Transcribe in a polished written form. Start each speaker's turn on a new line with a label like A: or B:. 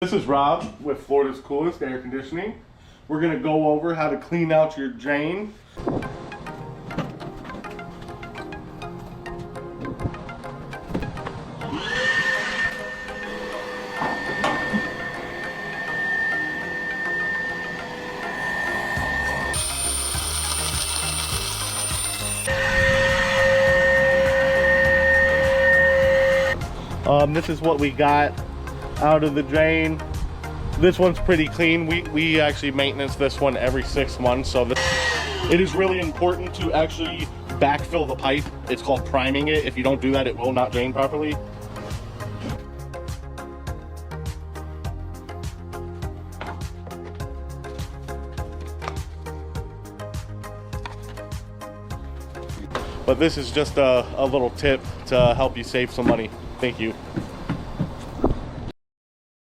A: This is Rob with Florida's Coolest Air Conditioning. We're going to go over how to clean out your drain. This is what we got out of the drain. This one's pretty clean. We actually maintenance this one every 6 months, so it is really important to actually backfill the pipe. It's called priming it. If you don't do that, it will not drain properly. But this is just a little tip to help you save some money. Thank you.